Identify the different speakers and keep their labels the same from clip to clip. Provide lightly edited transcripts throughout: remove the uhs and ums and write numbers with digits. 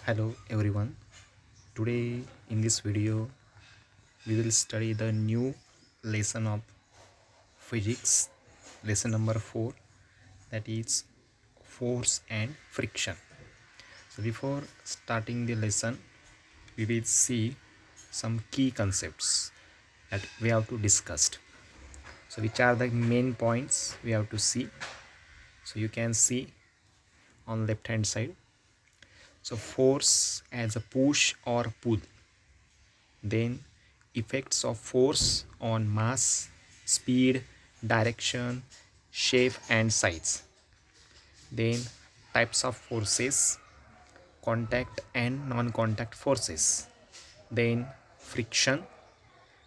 Speaker 1: Hello everyone. Today in this video we will study the new lesson of physics, lesson number 4, that is force and friction. So before starting the lesson we will see some key concepts that we have to discuss. So which are the main points we have to see? So you can see on left hand side. So force as a push or pull, then effects of force on mass, speed, direction, shape and size, then types of forces, contact and non-contact forces, then friction,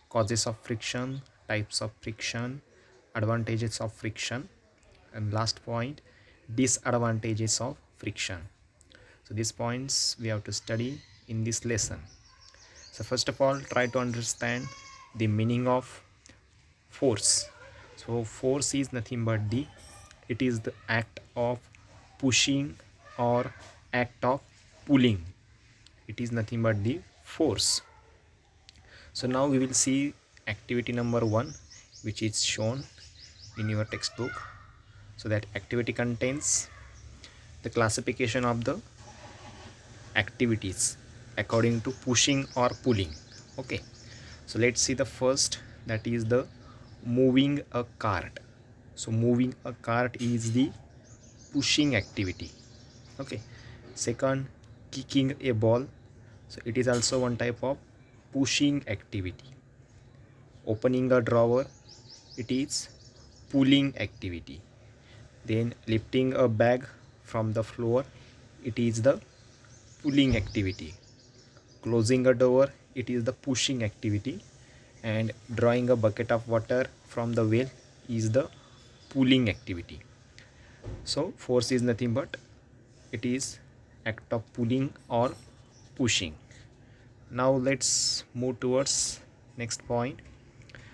Speaker 1: causes of friction, types of friction, advantages of friction, and last point, disadvantages of friction. So these points we have to study in this lesson. So first of all, try to understand the meaning of force. So force is nothing but it is the act of pushing or act of pulling. It is nothing but the force. So now we will see activity number 1, which is shown in your textbook. So that activity contains the classification of the activities according to pushing or pulling. Okay, so let's see the first, that is the moving a cart. So moving a cart is the pushing activity. Okay, second, kicking a ball, so it is also one type of pushing activity. Opening a drawer, it is pulling activity. Then lifting a bag from the floor, it is the pulling activity. Closing a door, it is the pushing activity. And drawing a bucket of water from the well is the pulling activity. So force is nothing but it is act of pulling or pushing. Now let's move towards next point.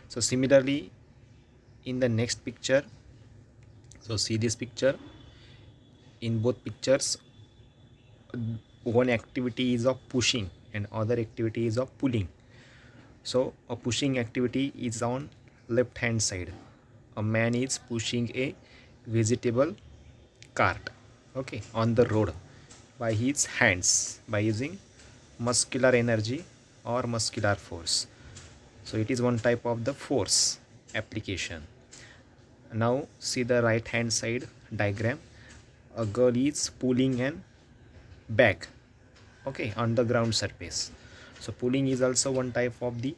Speaker 1: So similarly in the next picture, so see this picture. In both pictures, one activity is of pushing and other activity is of pulling. So a pushing activity is on left hand side. A man is pushing a vegetable cart, okay, on the road by his hands by using muscular energy or muscular force. So it is one type of the force application. Now see the right hand side diagram. A girl is pulling an bag, okay, on the ground surface. So pulling is also one type of the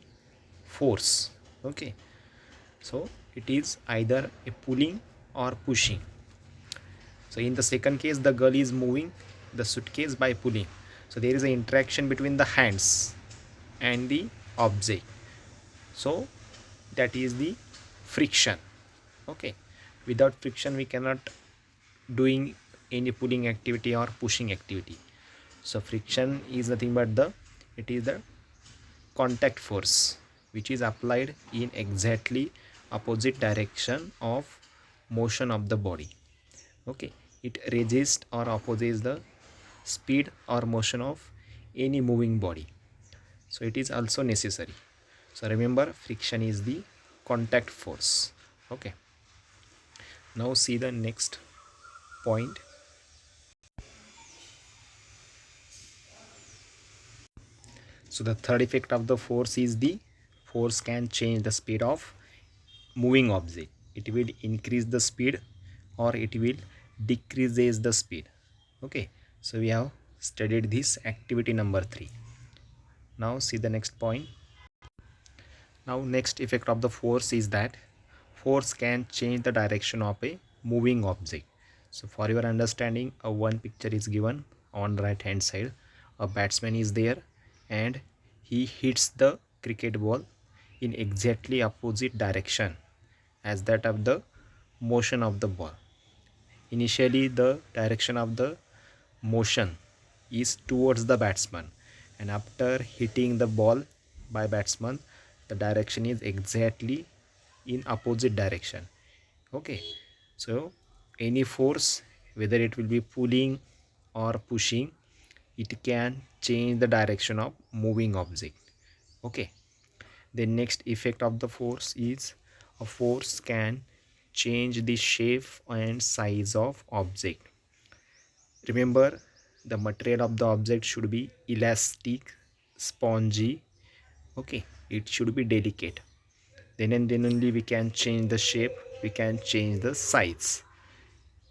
Speaker 1: force. Okay, so it is either a pulling or pushing. So in the second case, the girl is moving the suitcase by pulling. So there is an interaction between the hands and the object. So that is the friction. Okay, without friction we cannot doing any pulling activity or pushing activity. So friction is nothing but it is the contact force which is applied in exactly opposite direction of motion of the body. Okay, it resists or opposes the speed or motion of any moving body. So it is also necessary. So remember, friction is the contact force. Okay, now see the next point. So the third effect of the force is the force can change the speed of moving object. It will increase the speed or it will decreases the speed. Okay, so we have studied this activity number 3. Now see the next point. Now next effect of the force is that force can change the direction of a moving object. So for your understanding, a one picture is given on right hand side. A batsman is there and he hits the cricket ball in exactly opposite direction as that of the motion of the ball. Initially the direction of the motion is towards the batsman, and after hitting the ball by batsman the direction is exactly in opposite direction. Okay, so any force, whether it will be pulling or pushing, it can change the direction of moving object. Okay, the next effect of the force is a force can change the shape and size of object. Remember, the material of the object should be elastic, spongy. Okay, it should be delicate. Then and then only we can change the shape, we can change the size.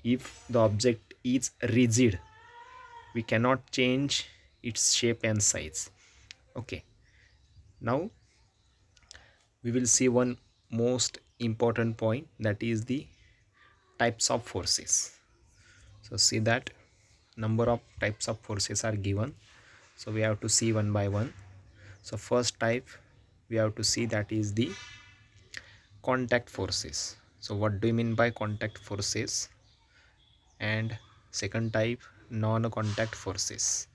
Speaker 1: If the object is rigid, we cannot change its shape and size. Okay, now we will see one most important point, that is the types of forces. So see that number of types of forces are given, so we have to see one by one. So first type we have to see, that is the contact forces. So what do you mean by contact forces? And second type, non-contact forces.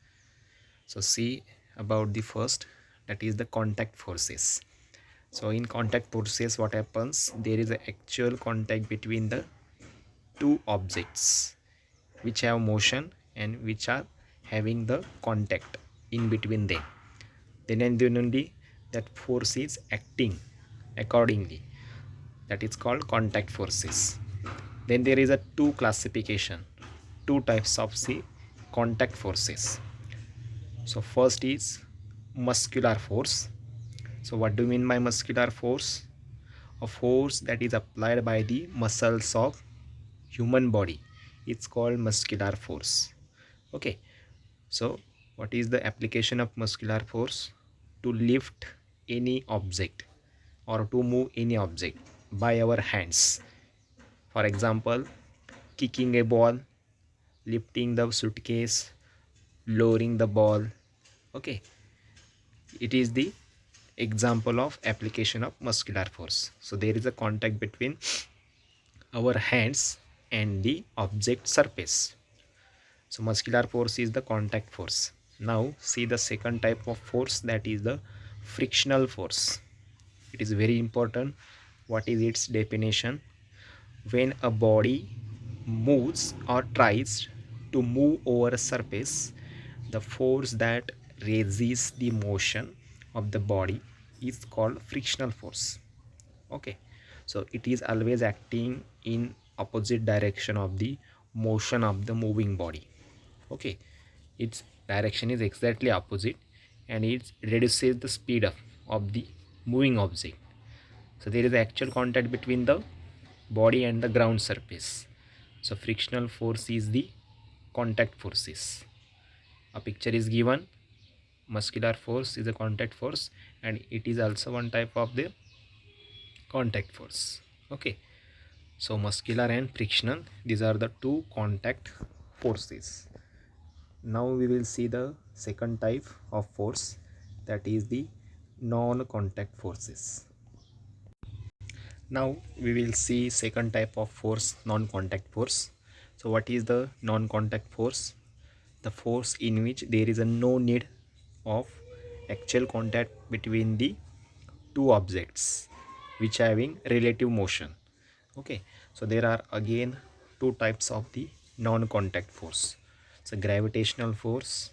Speaker 1: So see about the first, that is the contact forces. So in contact forces, what happens, there is an actual contact between the two objects which have motion and which are having the contact in between them. Then and then only that force is acting accordingly, that is called contact forces. Then there is a two classification, two types of the contact forces. So first is muscular force. So what do you mean by muscular force? A force that is applied by the muscles of human body, it's called muscular force. Okay, so what is the application of muscular force? To lift any object or to move any object by our hands. For example, kicking a ball, lifting the suitcase, lowering the ball. Okay, it is the example of application of muscular force. So there is a contact between our hands and the object surface. So muscular force is the contact force. Now see the second type of force, that is the frictional force. It is very important. What is its definition? When a body moves or tries to move over a surface, the force that resists the motion of the body is called frictional force. Okay, so it is always acting in opposite direction of the motion of the moving body. Okay, its direction is exactly opposite and it reduces the speed of the moving object. So there is actual contact between the body and the ground surface. So frictional force is the contact forces. A picture is given, muscular force is a contact force and it is also one type of the contact force. Okay, so muscular and frictional, these are the two contact forces. Now we will see the second type of force, that is the non-contact forces. Now we will see second type of force, non-contact force. So what is the non-contact force? The force in which there is a no need of actual contact between the two objects which are having relative motion. Okay, so there are again two types of the non-contact force. So gravitational force,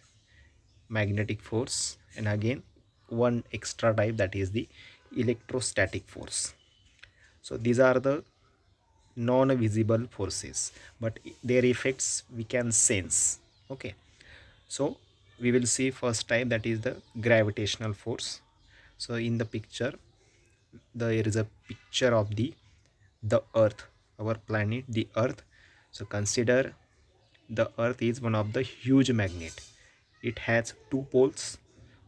Speaker 1: magnetic force, and again one extra type, that is the electrostatic force. So these are the non-visible forces, but their effects we can sense. Okay, so we will see first type, that is the gravitational force. So in the picture there is a picture of the earth, our planet, the earth. So consider the earth is one of the huge magnet. It has two poles.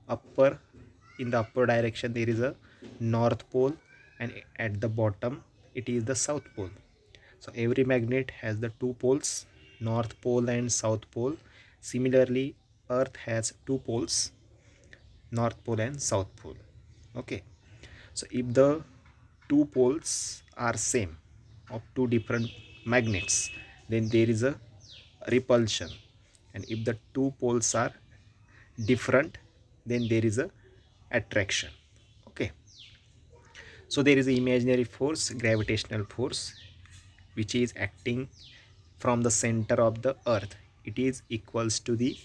Speaker 1: Upper, in the upper direction there is a north pole and at the bottom it is the south pole. So every magnet has the two poles, north pole and south pole. Similarly, earth has two poles, north pole and south pole. Okay, so if the two poles are same of two different magnets, then there is a repulsion, and if the two poles are different, then there is a attraction. Okay, so there is an imaginary force, gravitational force, which is acting from the center of the earth. It is equals to the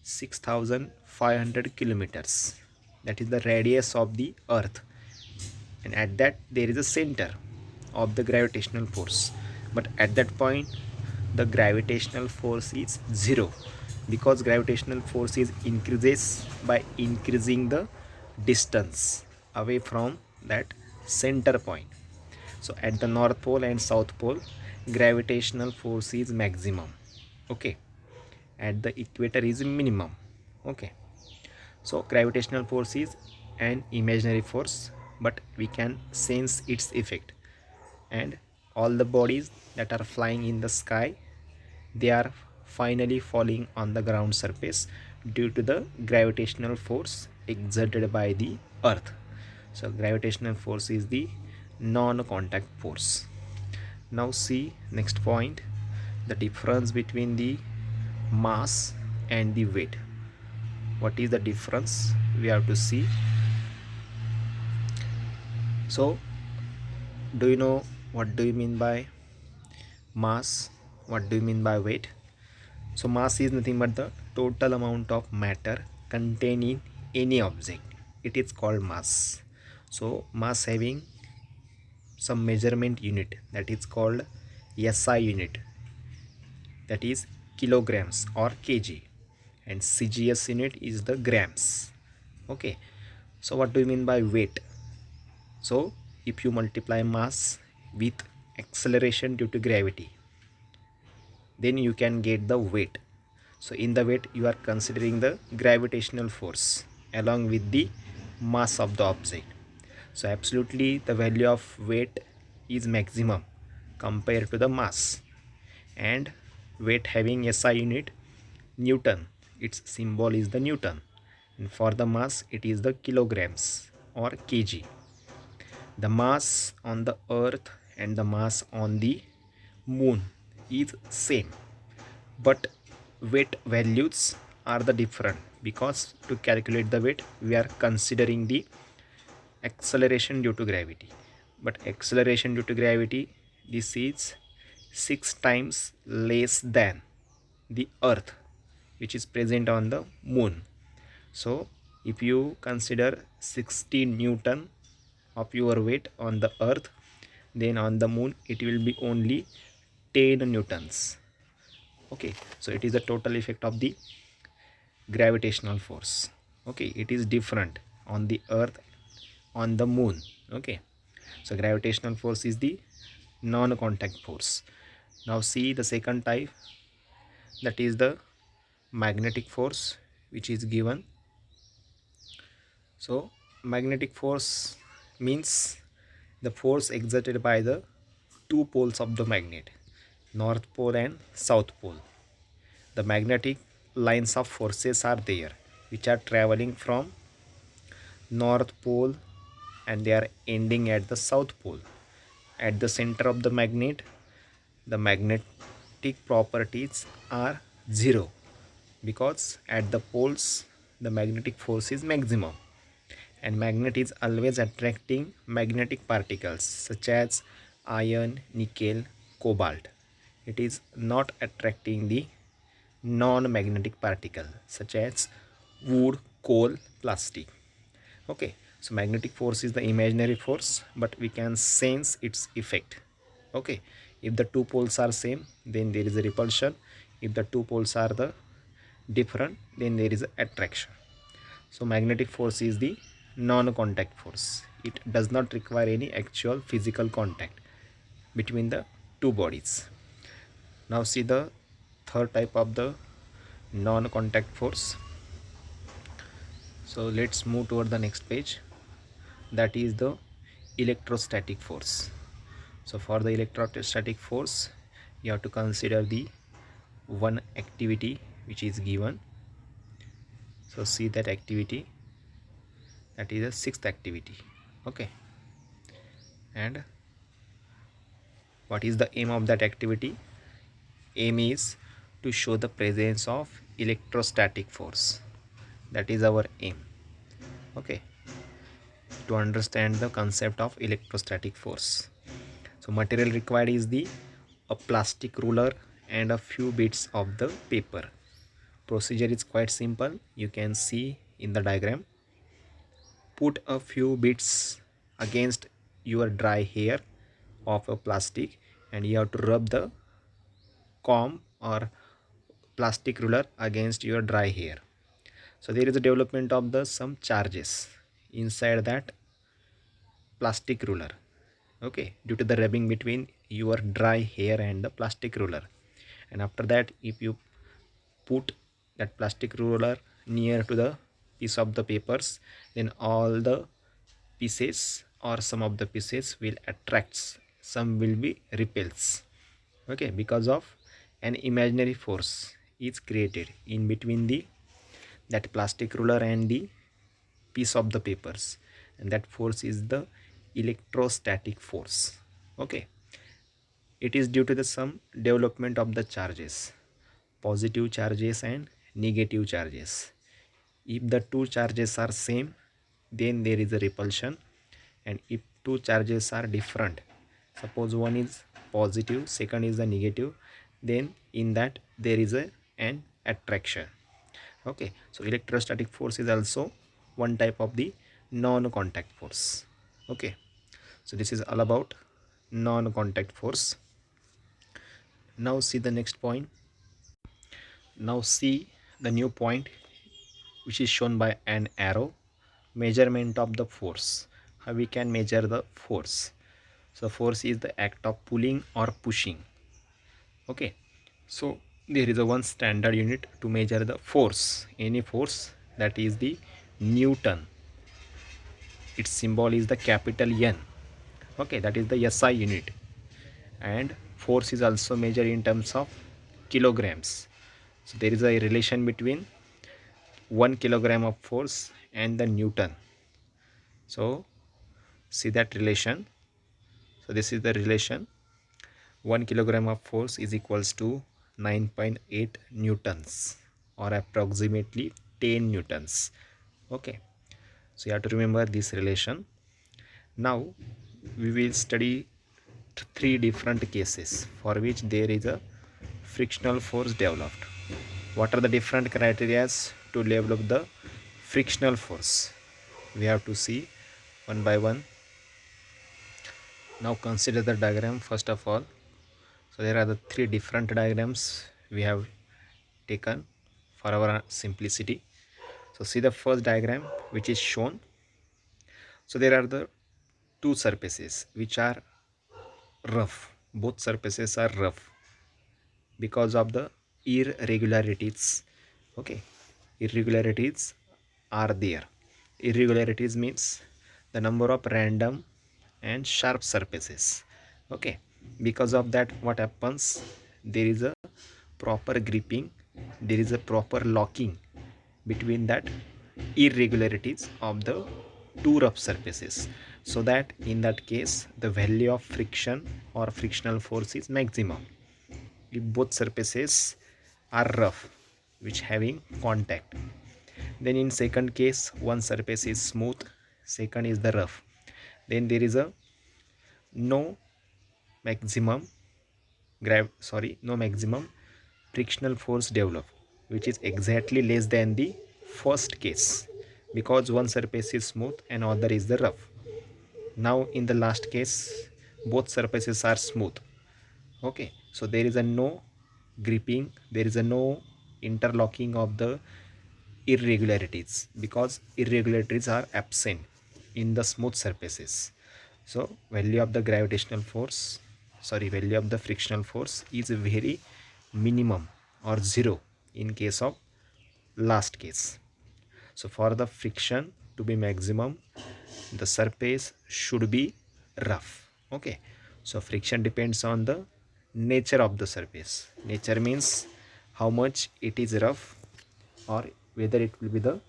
Speaker 1: 6,500 kilometers. That is the radius of the earth, and at that there is a center of the gravitational force, but at that point the gravitational force is zero, because gravitational force is increases by increasing the distance away from that center point. So at the north pole and south pole, gravitational force is maximum. Okay, at the equator is minimum. Okay, so gravitational force is an imaginary force, but we can sense its effect. And all the bodies that are flying in the sky, they are finally falling on the ground surface due to the gravitational force exerted by the earth. So gravitational force is the non-contact force. Now see next point, the difference between the mass and the weight. What is the difference we have to see? So do you know what do you mean by mass? What do you mean by weight? So mass is nothing but the total amount of matter contained in any object. It is called mass. So mass having some measurement unit, that is called SI unit, that is kilograms or kg, and CGS unit is the grams. Okay, so what do you mean by weight? So if you multiply mass with acceleration due to gravity, then you can get the weight. So in the weight you are considering the gravitational force along with the mass of the object. So absolutely the value of weight is maximum compared to the mass, and weight having SI unit Newton, its symbol is the Newton, and for the mass it is the kilograms or kg. The mass on the earth and the mass on the moon is same, but weight values are the different, because to calculate the weight we are considering the acceleration due to gravity. But acceleration due to gravity, this is 6 times less than the earth which is present on the moon. So if you consider 60 Newton of your weight on the earth, then on the moon it will be only 10 newtons. Okay, so it is the total effect of the gravitational force. Okay, it is different on the earth, on the moon. Okay, so gravitational force is the non-contact force. Now see the second type, that is the magnetic force, which is given. So magnetic force means the force exerted by the two poles of the magnet, north pole and south pole. The magnetic lines of forces are there which are traveling from north pole and they are ending at the south pole. At the center of the magnet, the magnetic properties are zero, because at the poles the magnetic force is maximum, and magnet is always attracting magnetic particles such as iron, nickel, cobalt. It is not attracting the non-magnetic particle such as wood, coal, plastic. Okay, so magnetic force is the imaginary force, but we can sense its effect. Okay, if the two poles are same, then there is a repulsion. If the two poles are the different, then there is a attraction. So magnetic force is the non-contact force. It does not require any actual physical contact between the two bodies. Now see the third type of the non-contact force. So let's move toward the next page, that is the electrostatic force. So for the electrostatic force, you have to consider the one activity which is given. So see that activity, that is the sixth activity. Okay, and what is the aim of that activity? Aim is to show the presence of electrostatic force. That is our aim. Okay, to understand the concept of electrostatic force. So material required is the a plastic ruler and a few bits of the paper. procedure is quite simple. You can see in the diagram. Put a few bits against your dry hair of a plastic, and you have to rub the comb or plastic ruler against your dry hair. So there is a development of the some charges inside that plastic ruler, okay, due to the rubbing between your dry hair and the plastic ruler. And after that, if you put that plastic ruler near to the piece of the papers, then all the pieces or some of the pieces will attracts, some will be repels, okay, because of an imaginary force is created in between the that plastic ruler and the piece of the papers, and that force is the electrostatic force. Okay, it is due to the some development of the charges, positive charges and negative charges. If the two charges are same, then there is a repulsion, and if two charges are different, suppose one is positive, second is the negative, then in that there is an attraction. Okay, so electrostatic force is also one type of the non-contact force. Okay, so this is all about non-contact force. Now see the next point. Now see the new point, which is shown by an arrow. Measurement of the force. How we can measure the force? So force is the act of pulling or pushing. Okay, so there is a one standard unit to measure the force, any force, that is the Newton. Its symbol is the capital N. Okay, that is the SI unit. And force is also measured in terms of kilograms. So there is a relation between 1 kilogram of force and the Newton. So see that relation. So this is the relation. 1 kilogram of force is equals to 9.8 newtons, or approximately 10 newtons. Okay, so you have to remember this relation. Now we will study three different cases for which there is a frictional force developed. What are the different criteria to develop the frictional force? We have to see one by one. Now consider the diagram first of all. So there are the three different diagrams we have taken for our simplicity. So see the first diagram which is shown. So there are the two surfaces which are rough. Both surfaces are rough because of the irregularities. Okay, irregularities are there. Irregularities means the number of random and sharp surfaces. Okay, because of that, what happens, there is a proper gripping, there is a proper locking between that irregularities of the two rough surfaces, so that in that case the value of friction or frictional force is maximum if both surfaces are rough which having contact. Then in second case, one surface is smooth, second is the rough, then there is a no maximum no maximum frictional force develop, which is exactly less than the first case, because one surface is smooth and other is the rough. Now in the last case, both surfaces are smooth. Okay, so there is a no gripping, there is a no interlocking of the irregularities, because irregularities are absent in the smooth surfaces. So value of the value of the frictional force is very minimum or zero in case of last case. So for the friction to be maximum, the surface should be rough. Okay, so friction depends on the nature of the surface. Nature means how much it is rough or whether it will be the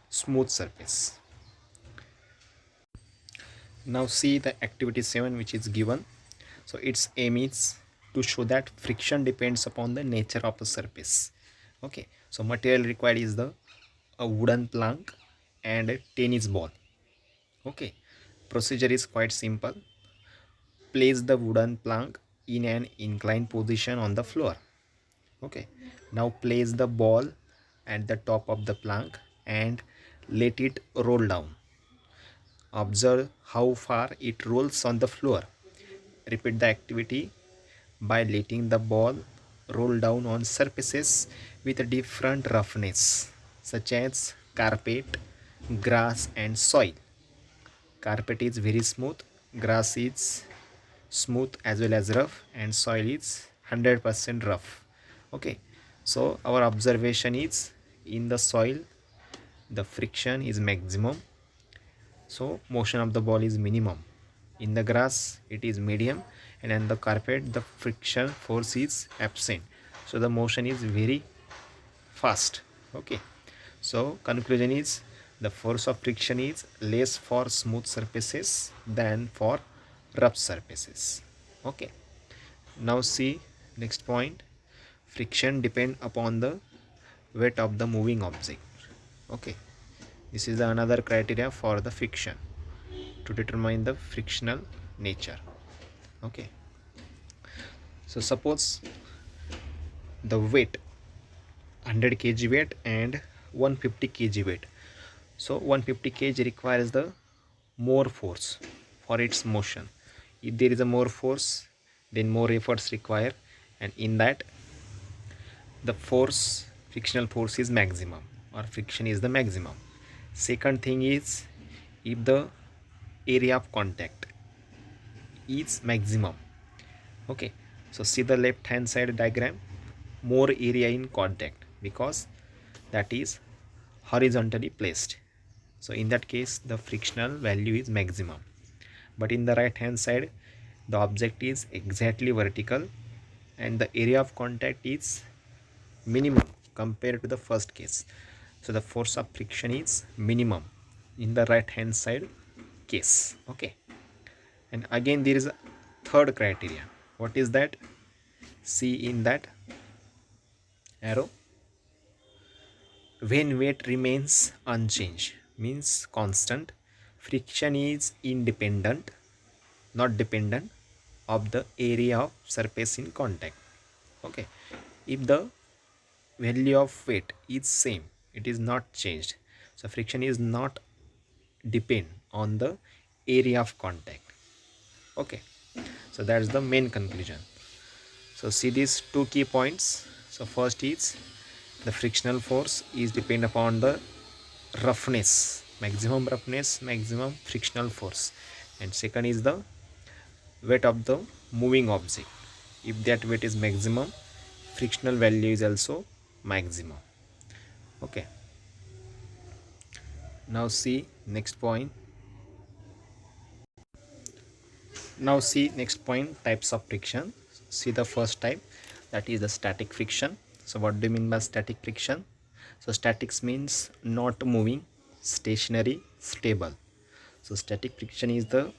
Speaker 1: smooth surface. Now see the activity 7 which is given. So its aim is to show that friction depends upon the nature of the surface. Okay, so material required is the a wooden plank and a tennis ball. Okay, procedure is quite simple. Place the wooden plank in an inclined position on the floor. Okay, now place the ball at the top of the plank and let it roll down. Observe how far it rolls on the floor. Repeat the activity by letting the ball roll down on surfaces with a different roughness, such as carpet, grass, and soil. Carpet is very smooth, grass is smooth as well as rough, and soil is 100% rough. Okay, so our observation is in the soil the friction is maximum, so motion of the ball is minimum. In the grass it is medium, and in the carpet the friction force is absent, so the motion is very fast. Okay, so conclusion is the force of friction is less for smooth surfaces than for rough surfaces. Okay, now see next point. Friction depend upon the weight of the moving object. Okay, this is another criteria for the friction to determine the frictional nature. Okay, so suppose the weight 100 kg weight and 150 kg weight. So 150 kg requires the more force for its motion. If there is a more force, then more efforts require, and in that the force, frictional force is maximum, or friction is the maximum. Second thing is, if the area of contact is maximum. Okay, so see the left hand side diagram, more area in contact because that is horizontally placed, so in that case the frictional value is maximum. But in the right hand side the object is exactly vertical and the area of contact is minimum compared to the first case, so the force of friction is minimum in the right hand side case. Okay, and again there is a third criteria. What is that? See in that arrow, when weight remains unchanged means constant, friction is independent, not dependent, of the area of surface in contact. Okay, if the value of weight is same, it is not changed, so friction is not depend on the area of contact. Okay, so that's the main conclusion. So see these two key points. So first is the frictional force is depend upon the roughness, maximum frictional force, and second is the weight of the moving object. If that weight is maximum, frictional value is also maximum. Okay, now see next point. Now see next point, types of friction. See the first type, that is the static friction. So what do you mean by static friction? So statics means not moving, stationary, stable. So static friction is the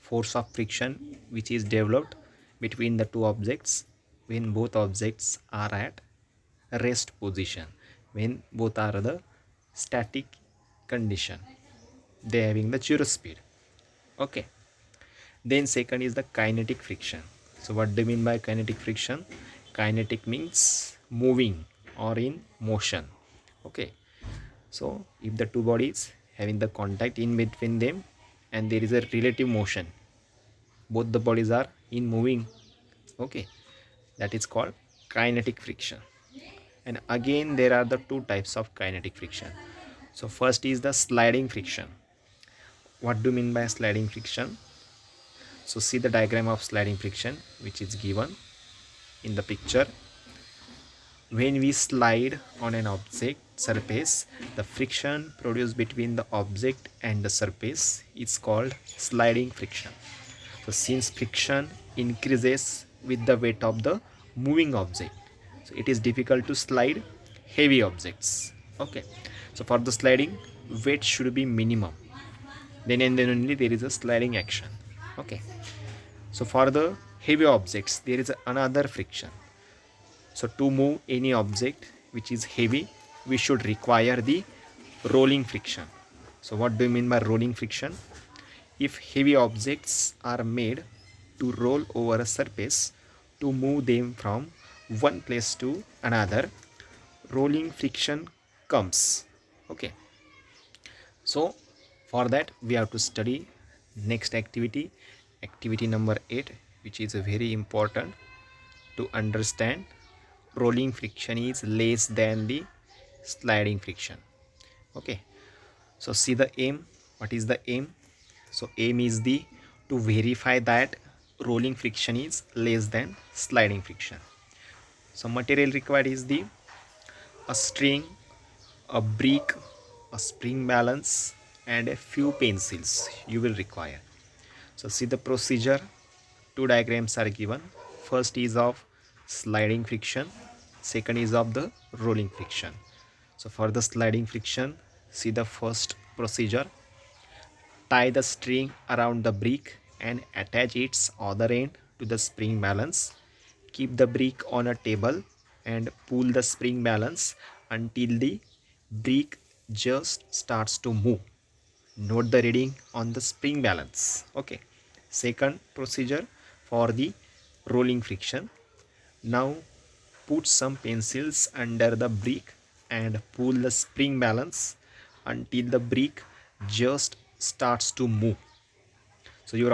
Speaker 1: force of friction which is developed between the two objects when both objects are at rest position, when both are the static condition, they having the zero speed. Okay, then second is the kinetic friction. So what do you mean by kinetic friction? Kinetic means moving or in motion. Okay, so if the two bodies having the contact in between them and there is a relative motion, both the bodies are in moving. Okay, that is called kinetic friction. And again there are the two types of kinetic friction. So first is the sliding friction. What do you mean by sliding friction? So see the diagram of sliding friction which is given in the picture. When we slide on an object surface, the friction produced between the object and the surface is called sliding friction. So since friction increases with the weight of the moving object, so it is difficult to slide heavy objects. Okay, so for the sliding, weight should be minimum, then and then only there is a sliding action. Okay, so for the heavy objects there is another friction. So to move any object which is heavy, we should require the rolling friction. So what do you mean by rolling friction? If heavy objects are made to roll over a surface, to move them from one place to another rolling friction comes. Okay, so for that we have to study next activity, activity number 8, which is very important to understand. Rolling friction is less than the sliding friction. Okay, so see the aim. What is the aim? So aim is the to verify that rolling friction is less than sliding friction. So material required is the a string, a brick, a spring balance, and a few pencils you will require. So see the procedure. Two diagrams are given. First is of sliding friction, second is of the rolling friction. So for the sliding friction, see the first procedure. Tie the string around the brick and attach its other end to the spring balance. Keep the brick on a table and pull the spring balance until the brick just starts to move. Note the reading on the spring balance. Okay. Second procedure for the rolling friction. Now put some pencils under the brick and pull the spring balance until the brick just starts to move. So your